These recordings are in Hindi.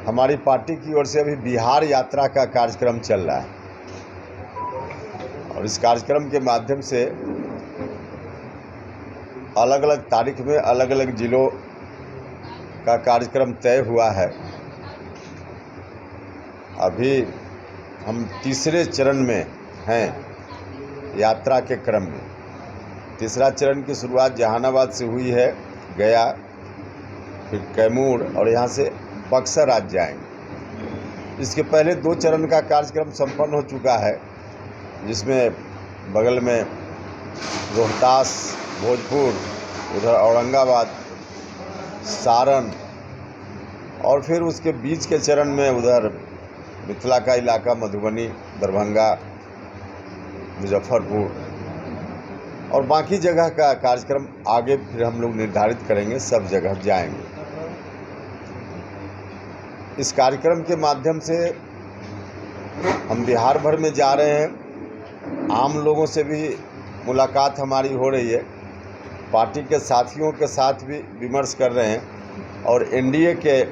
हमारी पार्टी की ओर से अभी बिहार यात्रा का कार्यक्रम चल रहा है और इस कार्यक्रम के माध्यम से अलग अलग तारीख में अलग अलग जिलों का कार्यक्रम तय हुआ है। अभी हम तीसरे चरण में हैं यात्रा के क्रम में। तीसरा चरण की शुरुआत जहानाबाद से हुई है, गया, फिर कैमूर और यहाँ से बक्सर आज जाएंगे। इसके पहले 2 चरण का कार्यक्रम संपन्न हो चुका है, जिसमें बगल में रोहतास, भोजपुर, उधर औरंगाबाद, सारण और फिर उसके बीच के चरण में उधर मिथिला का इलाका, मधुबनी, दरभंगा, मुजफ्फरपुर और बाकी जगह का कार्यक्रम आगे फिर हम लोग निर्धारित करेंगे, सब जगह जाएंगे। इस कार्यक्रम के माध्यम से हम बिहार भर में जा रहे हैं। आम लोगों से भी मुलाकात हमारी हो रही है, पार्टी के साथियों के साथ भी विमर्श कर रहे हैं और एनडीए के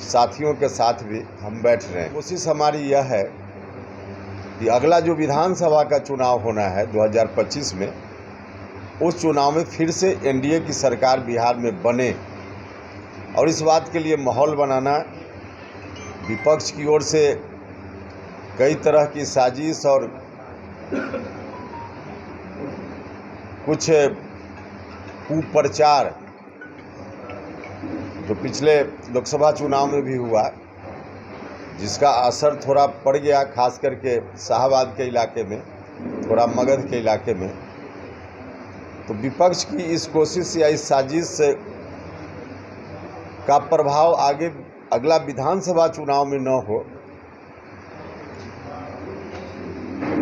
साथियों के साथ भी हम बैठ रहे हैं। कोशिश हमारी यह है कि अगला जो विधानसभा का चुनाव होना है 2025 में, उस चुनाव में फिर से एनडीए की सरकार बिहार में बने और इस बात के लिए माहौल बनाना। विपक्ष की ओर से कई तरह की साजिश और कुछ कुप्रचार जो पिछले लोकसभा चुनाव में भी हुआ, जिसका असर थोड़ा पड़ गया, खास करके शाहबाद के इलाके में, थोड़ा मगध के इलाके में। तो विपक्ष की इस कोशिश या इस साजिश का प्रभाव आगे अगला विधानसभा चुनाव में न हो,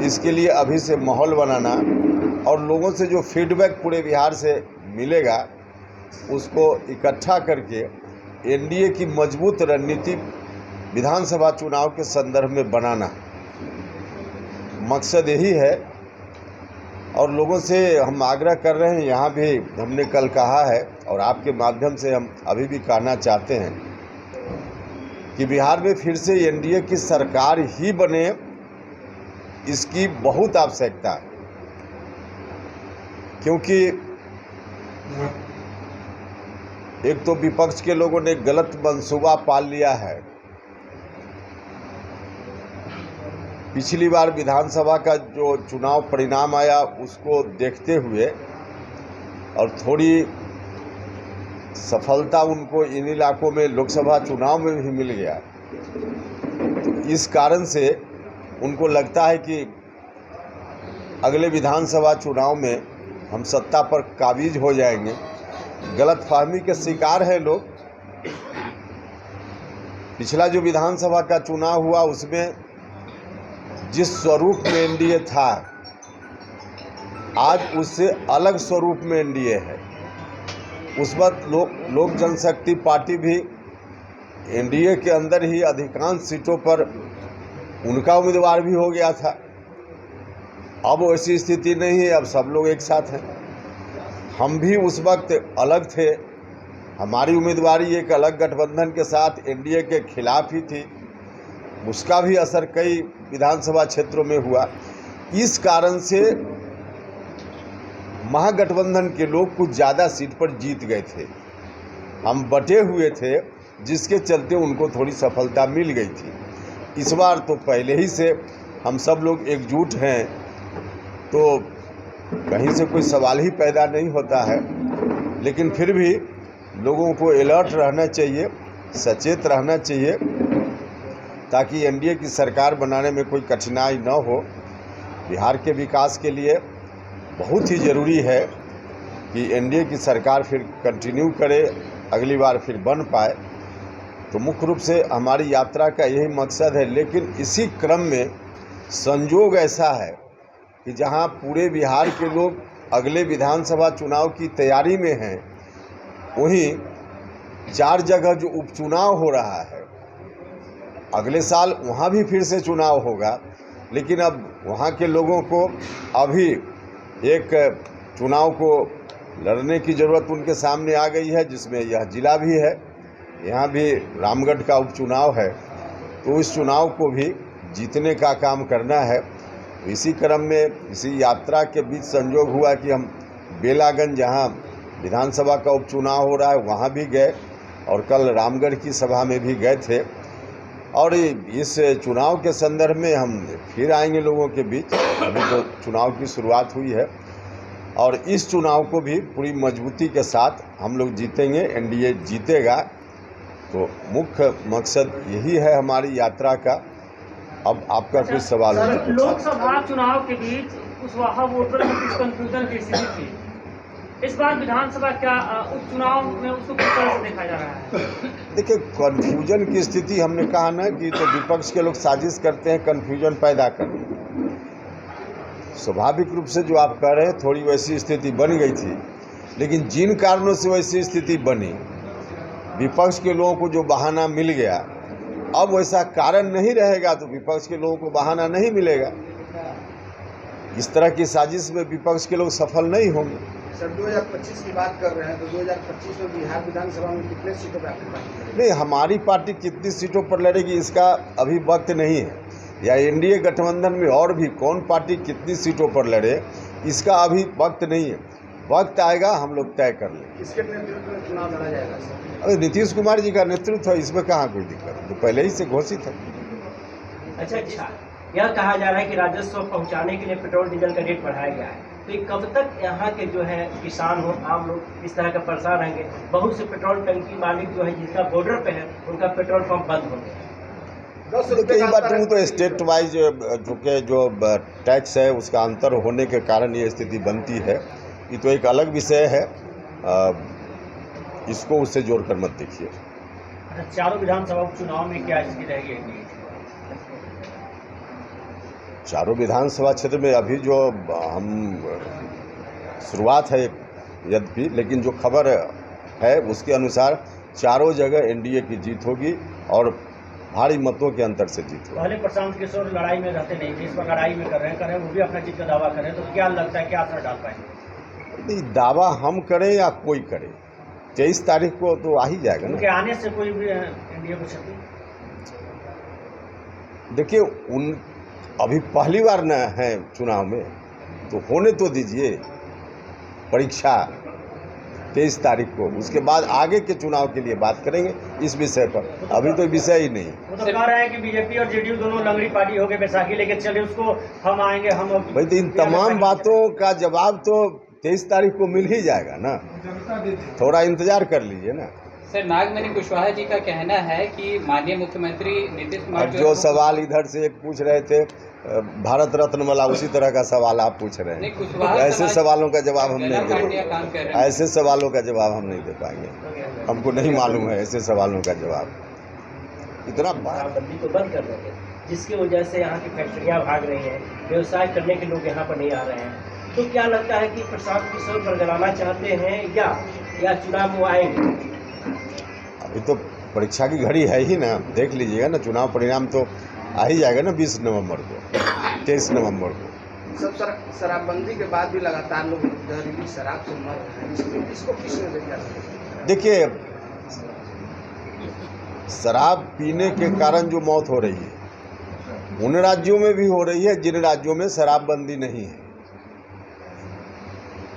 इसके लिए अभी से माहौल बनाना और लोगों से जो फीडबैक पूरे बिहार से मिलेगा उसको इकट्ठा करके एनडीए की मजबूत रणनीति विधानसभा चुनाव के संदर्भ में बनाना, मकसद यही है। और लोगों से हम आग्रह कर रहे हैं, यहाँ भी हमने कल कहा है और आपके माध्यम से हम अभी भी कहना चाहते हैं कि बिहार में फिर से एनडीए की सरकार ही बने, इसकी बहुत आवश्यकता है। क्योंकि एक तो विपक्ष के लोगों ने गलत मंसूबा पाल लिया है। पिछली बार विधानसभा का जो चुनाव परिणाम आया उसको देखते हुए और थोड़ी सफलता उनको इन इलाकों में लोकसभा चुनाव में भी मिल गया, तो इस कारण से उनको लगता है कि अगले विधानसभा चुनाव में हम सत्ता पर काबिज हो जाएंगे। गलतफहमी के शिकार हैं लोग। पिछला जो विधानसभा का चुनाव हुआ उसमें जिस स्वरूप में एनडीए था, आज उससे अलग स्वरूप में एनडीए है। उस वक्त लोक जनशक्ति पार्टी भी एनडीए के अंदर ही अधिकांश सीटों पर उनका उम्मीदवार भी हो गया था। अब वैसी स्थिति नहीं है, अब सब लोग एक साथ हैं। हम भी उस वक्त अलग थे, हमारी उम्मीदवारी एक अलग गठबंधन के साथ एनडीए के खिलाफ ही थी। उसका भी असर कई विधानसभा क्षेत्रों में हुआ। इस कारण से महागठबंधन के लोग कुछ ज़्यादा सीट पर जीत गए थे, हम बटे हुए थे, जिसके चलते उनको थोड़ी सफलता मिल गई थी। इस बार तो पहले ही से हम सब लोग एकजुट हैं, तो कहीं से कोई सवाल ही पैदा नहीं होता है। लेकिन फिर भी लोगों को अलर्ट रहना चाहिए, सचेत रहना चाहिए, ताकि एनडीए की सरकार बनाने में कोई कठिनाई न हो। बिहार के विकास के लिए बहुत ही ज़रूरी है कि एनडीए की सरकार फिर कंटिन्यू करे, अगली बार फिर बन पाए। तो मुख्य रूप से हमारी यात्रा का यही मकसद है। लेकिन इसी क्रम में संजोग ऐसा है कि जहां पूरे बिहार के लोग अगले विधानसभा चुनाव की तैयारी में हैं, वहीं 4 जगह जो उपचुनाव हो रहा है, अगले साल वहाँ भी फिर से चुनाव होगा। लेकिन अब वहाँ के लोगों को अभी एक चुनाव को लड़ने की ज़रूरत उनके सामने आ गई है, जिसमें यह जिला भी है। यहाँ भी रामगढ़ का उपचुनाव है, तो इस चुनाव को भी जीतने का काम करना है। इसी क्रम में इसी यात्रा के बीच संयोग हुआ कि हम बेलागंज, जहाँ विधानसभा का उपचुनाव हो रहा है, वहाँ भी गए और कल रामगढ़ की सभा में भी गए थे। और इस चुनाव के संदर्भ में हम फिर आएंगे लोगों के बीच। अभी तो चुनाव की शुरुआत हुई है और इस चुनाव को भी पूरी मजबूती के साथ हम लोग जीतेंगे, एनडीए जीतेगा। तो मुख्य मकसद यही है हमारी यात्रा का। अब आपका कुछ सवाल है? लोकसभा चुनाव के बीच कुशवाहा वोटर में कुछ कंफ्यूजन की स्थिति थी, इस बार विधानसभा क्या उपचुनाव में उसको किस तरह से देखा जा रहा है? देखिए, कन्फ्यूजन की स्थिति हमने कहा ना कि तो विपक्ष के लोग साजिश करते हैं कन्फ्यूजन पैदा करने। स्वाभाविक रूप से जो आप कह रहे हैं, थोड़ी वैसी स्थिति बन गई थी, लेकिन जिन कारणों से वैसी स्थिति बनी, विपक्ष के लोगों को जो बहाना मिल गया, अब वैसा कारण नहीं रहेगा तो विपक्ष के लोगों को बहाना नहीं मिलेगा। इस तरह की साजिश में विपक्ष के लोग सफल नहीं होंगे। सर, 2025 की बात कर रहे हैं तो 2025 में बिहार विधानसभा में कितने सीटों पर आपकी पार्टी लड़ेगी? नहीं, हमारी पार्टी कितनी सीटों पर लड़ेगी इसका अभी वक्त नहीं है, या एनडीए गठबंधन में और भी कौन पार्टी कितनी सीटों पर लड़े इसका अभी वक्त नहीं है। वक्त आएगा, हम लोग तय कर लेंगे। किसके नेतृत्व में चुनाव लड़ा जाएगा सर? अरे नीतीश कुमार जी का नेतृत्व है, इसमें कहाँ कोई दिक्कत है, तो पहले ही से घोषित है। अच्छा, यह कहा जा रहा है कि राजस्व पहुंचाने के लिए पेट्रोल डीजल का रेट बढ़ाया गया है, तो ये कब तक यहाँ के जो है किसान हो, आम लोग इस तरह का परेशान रहेंगे? बहुत से पेट्रोल टंकी मालिक जो है जिनका बॉर्डर पे है, उनका पेट्रोल पंप बंद हो गया। कई बात तो स्टेट वाइज जो टैक्स है उसका अंतर होने के कारण ये स्थिति बनती है। ये तो एक अलग विषय है, इसको उससे जोड़कर मत देखिए। अच्छा, चारों विधानसभा उपचुनाव में क्या स्थिति रहेगी? चारों विधानसभा क्षेत्र में अभी जो हम शुरुआत है यद्यपि, लेकिन जो खबर है उसके अनुसार चारों जगह एनडीए की जीत होगी और भारी मतों के अंतर से जीत होगी। पहले प्रशांत किशोर लड़ाई में रहते नहीं थे, इस पर लड़ाई में कर रहे हैं, वो भी अपना जीत का दावा कर रहे हैं, तो क्या लगता है क्या असर डाल पाएंगे? नहीं, दावा हम करें या कोई करे, 23 तारीख को तो आ ही जाएगा ना। उनके आने से कोई भी एनडीए को क्षति? देखिए, अभी पहली बार न है चुनाव में, तो होने तो दीजिए परीक्षा 23 तारीख को, उसके बाद आगे के चुनाव के लिए बात करेंगे इस विषय पर। अभी तो विषय ही नहीं। वो तो कह रहे हैं कि बीजेपी और जेडीयू दोनों लंगड़ी पार्टी हो गए, बैसाखी लेके चले, उसको हम आएंगे। हम भाई, तो इन तमाम बातों का जवाब तो 23 तारीख को मिल ही जाएगा ना, थोड़ा इंतजार कर लीजिए ना। सर, नागमणि कुशवाहा जी का कहना है कि माननीय मुख्यमंत्री नीतीश कुमार जो सवाल इधर से एक पूछ रहे थे भारत रत्न वाला, उसी तरह का सवाल आप पूछ रहे हैं। ऐसे सवालों का जवाब हम नहीं दे पाएंगे, ऐसे सवालों का जवाब हम नहीं दे पाएंगे। हमको नहीं मालूम है ऐसे सवालों का जवाब। इतना शराबबंदी को बंद कर देंगे, जिसकी वजह से यहाँ की फैक्ट्रियाँ भाग रही हैं, व्यवसाय करने के लोग यहाँ पर नहीं आ रहे हैं। तो क्या लगता है कि प्रशांत किशोर बरगलाना चाहते हैं या चुनाव में आएंगे? अभी तो परीक्षा की घड़ी है ही ना, देख लीजिएगा ना, चुनाव परिणाम तो आ ही जाएगा ना 20 नवंबर को, 23 नवंबर को। सब शराबबंदी के बाद भी लगातार लोग जहरीली शराब से मर रहे हैं, इसको किस नजर से? देखिए, शराब पीने के कारण जो मौत हो रही है उन राज्यों में भी हो रही है जिन राज्यों में शराबबंदी नहीं है।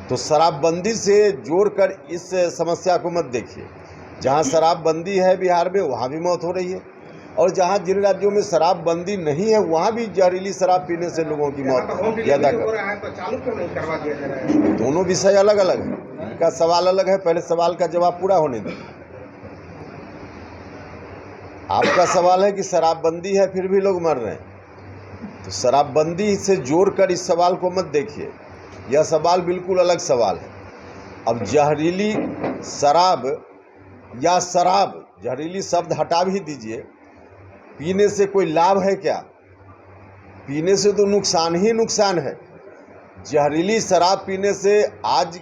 तो शराबबंदी से जोड़कर इस समस्या को मत देखिए। जहां शराबबंदी है बिहार में, वहां भी मौत हो रही है, और जहां जिन राज्यों में शराबबंदी नहीं है वहां भी जहरीली शराब पीने से लोगों की मौत ज़्यादा चालू क्यों नहीं करवा दिया जा रहा है? दोनों विषय अलग अलग है, इनका सवाल अलग है। पहले सवाल का जवाब पूरा होने दें। आपका सवाल है कि शराबबंदी है फिर भी लोग मर रहे हैं, तो शराबबंदी से जोड़कर इस सवाल को मत देखिए, यह सवाल बिल्कुल अलग सवाल है। अब जहरीली शराब या शराब, जहरीली शब्द हटा भी दीजिए, पीने से कोई लाभ है क्या? पीने से तो नुकसान ही नुकसान है। जहरीली शराब पीने से आज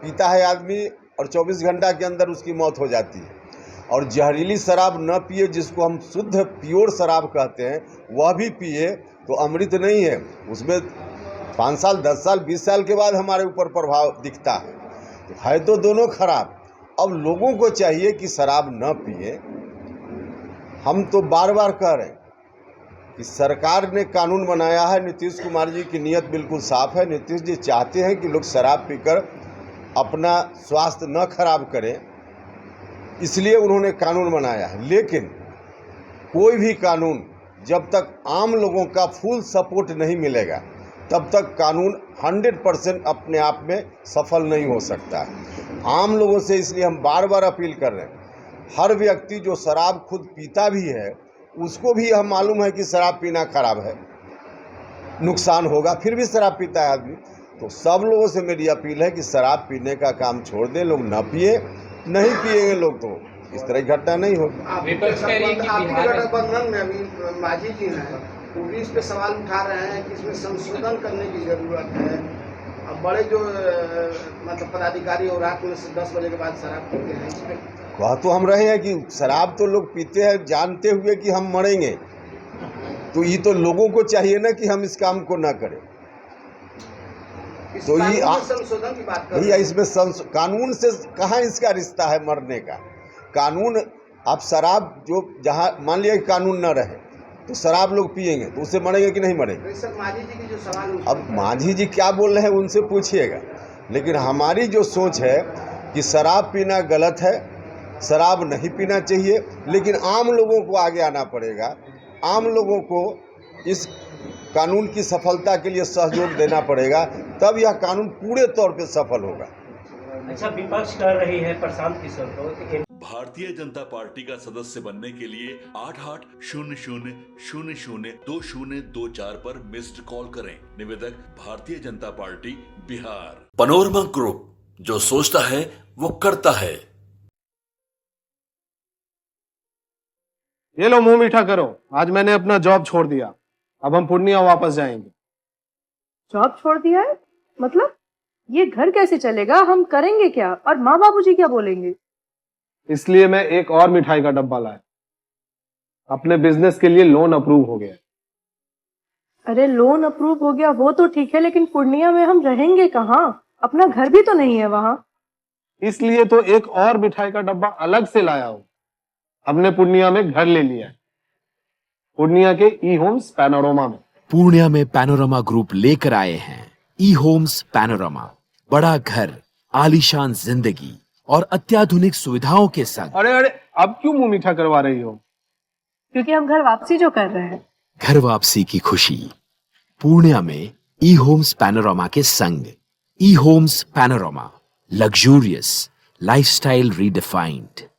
पीता है आदमी और 24 घंटा के अंदर उसकी मौत हो जाती है, और जहरीली शराब न पिए जिसको हम शुद्ध प्योर शराब कहते हैं वह भी पिए तो अमृत नहीं है, उसमें 5 साल 10 साल 20 साल के बाद हमारे ऊपर प्रभाव दिखता है। तो दोनों खराब। अब लोगों को चाहिए कि शराब न पिए। हम तो बार बार कह रहे हैं कि सरकार ने कानून बनाया है, नीतीश कुमार जी की नीयत बिल्कुल साफ है। नीतीश जी चाहते हैं कि लोग शराब पीकर अपना स्वास्थ्य न खराब करें, इसलिए उन्होंने कानून बनाया है। लेकिन कोई भी कानून जब तक आम लोगों का फुल सपोर्ट नहीं मिलेगा तब तक कानून 100% अपने आप में सफल नहीं हो सकता है। आम लोगों से इसलिए हम बार बार अपील कर रहे हैं, हर व्यक्ति जो शराब खुद पीता भी है उसको भी यह मालूम है कि शराब पीना खराब है, नुकसान होगा, फिर भी शराब पीता है आदमी। तो सब लोगों से मेरी अपील है कि शराब पीने का काम छोड़ दें, लोग न पिए। नहीं पिएंगे लोग तो इस तरह की घटना नहीं होगी। विपक्ष कह रही है कि बिहार में गठबंधन में अभी मांझी जी हैं, वो भी इस पे सवाल उठा रहे हैं कि इसमें संशोधन करने की जरूरत है। अब बड़े जो मतलब पदाधिकारी और रात में 10 बजे के बाद शराब पीते हैं, इसमें कह तो हम रहे हैं कि शराब तो लोग पीते हैं जानते हुए कि हम मरेंगे, तो ये तो लोगों को चाहिए ना कि हम इस काम को ना करें। इस तो ये कानून में संशोधन की बात कर रहे भैया हैं। इसमें कानून से कहाँ इसका रिश्ता है मरने का। कानून अब शराब जो जहाँ मान लिया कि कानून न रहे तो शराब लोग पिएंगे तो उससे मरेंगे कि नहीं मरेंगे। सर मांझी जी की जो सवाल है, अब मांझी जी क्या बोल रहे हैं उनसे पूछिएगा, लेकिन हमारी जो सोच है कि शराब पीना गलत है, शराब नहीं पीना चाहिए, लेकिन आम लोगों को आगे आना पड़ेगा। आम लोगों को इस कानून की सफलता के लिए सहयोग देना पड़ेगा, तब यह कानून पूरे तौर पे सफल होगा। अच्छा, विपक्ष कर रही है प्रशांत किशोर को कि भारतीय जनता पार्टी का सदस्य बनने के लिए 8800002024 पर मिस्ड कॉल करें। निवेदक Bharatiya Janata party Bihar. Panorama group, जो सोचता है वो करता है। ये लो मुंह मीठा करो, आज मैंने अपना जॉब छोड़ दिया, अब हम पूर्णिया वापस जाएंगे। जॉब छोड़ दिया है? मतलब ये घर कैसे चलेगा? हम करेंगे क्या? और माँ बाबूजी क्या बोलेंगे? इसलिए मैं एक और मिठाई का डब्बा लाया। अपने बिजनेस के लिए लोन अप्रूव हो गया। अरे लोन अप्रूव हो गया वो तो ठीक है, लेकिन पूर्णिया में हम रहेंगे कहाँ? अपना घर भी तो नहीं है वहाँ। इसलिए तो एक और मिठाई का डब्बा अलग से लाया हूँ। हमने पूर्णिया में घर ले लिया है, पूर्णिया के ई होम्स पैनोरमा में। पूर्णिया में पैनोरमा ग्रुप लेकर आए हैं ई होम्स पैनोरमा। बड़ा घर, आलीशान जिंदगी और अत्याधुनिक सुविधाओं के संग। अरे अरे, अब क्यों मुंह मीठा करवा रही हो? क्योंकि हम घर वापसी जो कर रहे हैं। घर वापसी की खुशी पूर्णिया में ई होम्स पैनोरमा के संग। E Homes Panorama, luxurious lifestyle redefined.